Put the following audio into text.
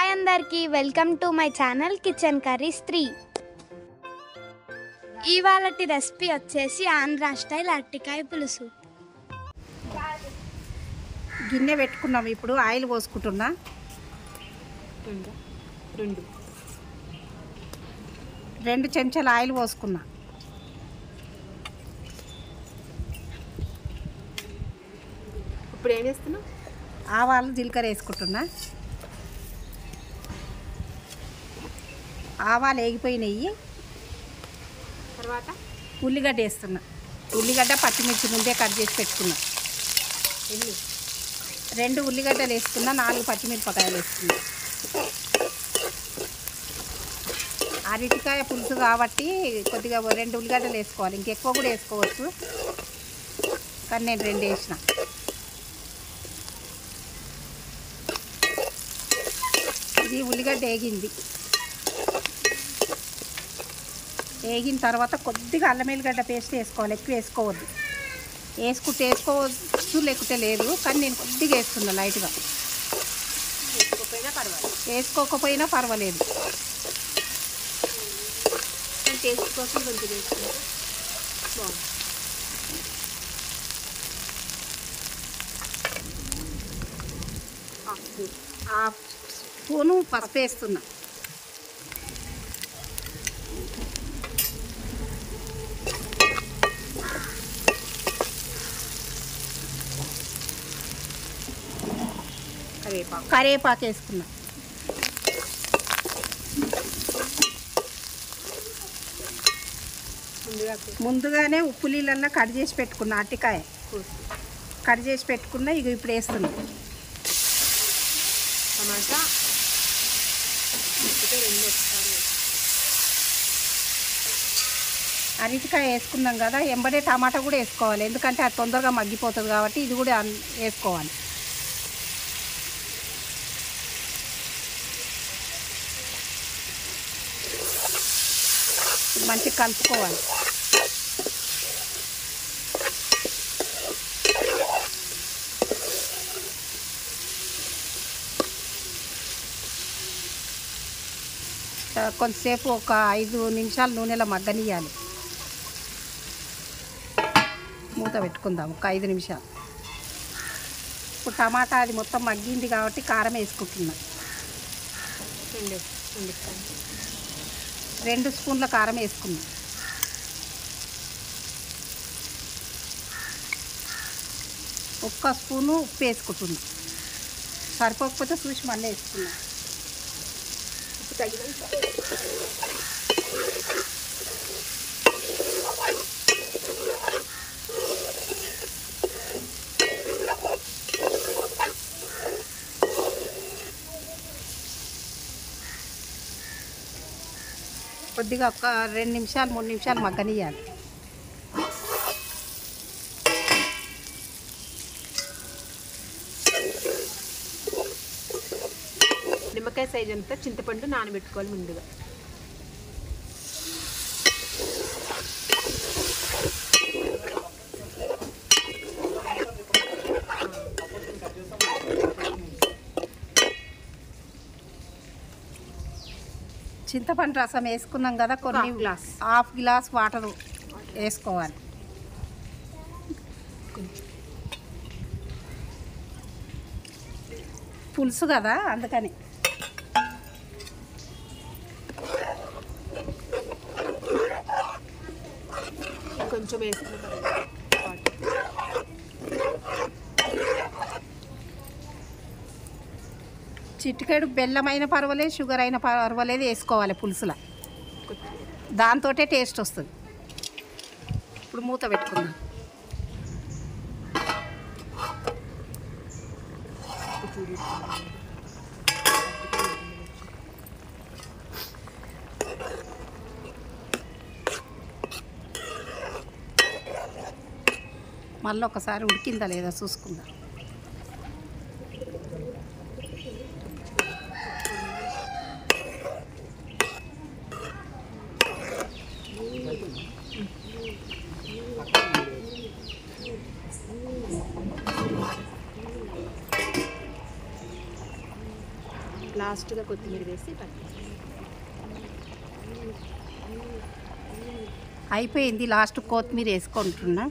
Hi అందరికీ welcome to my channel kitchen curries 3. ఇవాళటి recipe వచ్చేసి ఆంధ్రా స్టైల్ అరటికాయ పులుసు. గిన్నె పెట్టుకున్నాం. ఇప్పుడు ఆయిల్ పోసుకుంటున్నా. రెండు చెంచాల ఆయిల్ పోసుకున్నా. ఇప్పుడు ఏం చేస్తున్నావు? ఆవాలు జీలకర్ర వేసుకుంటున్నా. ఆవాలు వేగిపోయినాయి. తర్వాత ఉల్లిగడ్డ వేస్తున్నా. ఉల్లిగడ్డ పచ్చిమిర్చి ముందే కట్ చేసి పెట్టుకున్నా. ఎన్ని? 2 ఉల్లిగడ్డలు వేసుకున్నా. 4 పచ్చిమిరపకాయలు వేసుకున్నా. అరటికాయ పులుసు కాబట్టి కొద్దిగా 2 ఉల్లిగడ్డలు వేసుకోవాలి. ఇంకెక్కువ కూడా వేసుకోవచ్చు, కానీ నేను 2 వేసిన. ఇది ఉల్లిగడ్డ వేగింది. వేగిన తర్వాత కొద్దిగా అల్లం వెల్లిగడ్డ పేస్ట్ వేసుకోవాలి. ఎక్కువ వేసుకోవద్దు. వేసుకుంటే వేసుకోవచ్చు, లేకుంటే లేదు, కానీ నేను కొద్దిగా వేస్తున్నా లైట్గా. వేసుకోకపోయినా పర్వాలేదు. టేస్ట్ కోసం కొంచెం వేసుకుంటే బాగుంది. హాఫ్ స్పూను పసుపు వేస్తున్నా. కరివేపాకు వేసుకున్నా. ముందుగానే ఉప్పు నీళ్ళల్లో కట్ చేసి పెట్టుకున్నా. అరటికాయ కట్ చేసి పెట్టుకున్నా. ఇక ఇప్పుడు వేస్తున్నా. టమాటా అరటికాయ వేసుకున్నాం కదా, ఎంబడే టమాటా కూడా వేసుకోవాలి. ఎందుకంటే అది తొందరగా మగ్గిపోతుంది కాబట్టి ఇది కూడా వేసుకోవాలి. మంచిగా కలుపుకోవాలి. కొంతసేపు ఒక 5 నిమిషాలు నూనెలో మగ్గనియాలి. మూత పెట్టుకుందాం ఒక 5 నిమిషాలు. ఇప్పుడు టమాటా అది మొత్తం మగ్గింది కాబట్టి కారం వేసుకుంటున్నా. 2 స్పూన్ల కారం వేసుకున్నా. ఒక్క స్పూను ఉప్పు వేసుకుంటున్నా. సరిపోకపోతే చూసి మళ్ళీ వేసుకున్నా. కొద్దిగా ఒక 2 నిమిషాలు 3 నిమిషాలు మగ్గనియాలి. నిమ్మకాయ సైజ్ అంతా చింతపండు నానబెట్టుకోవాలి ముందుగా. చింతపండు రసం వేసుకున్నాం కదా, కొన్ని హాఫ్ గ్లాస్ వాటర్ వేసుకోవాలి. పులుసు కదా అందుకని. కొంచెం వేసుకుంటాం. చిటికెడు బెల్లం అయినా పర్వాలేదు, షుగర్ అయినా పర్వాలేదు వేసుకోవాలి పులుసులో. దాంతో టేస్ట్ వస్తుంది. ఇప్పుడు మూత పెట్టుకుందాం. మళ్ళీ ఒకసారి ఉడికిందా లేదా చూసుకుందాం. లాస్ట్గా కొత్తిమీర వేసి పట్టించేస్తాం. అయిపోయింది, లాస్ట్ కొత్తిమీర వేసుకుంటున్నా.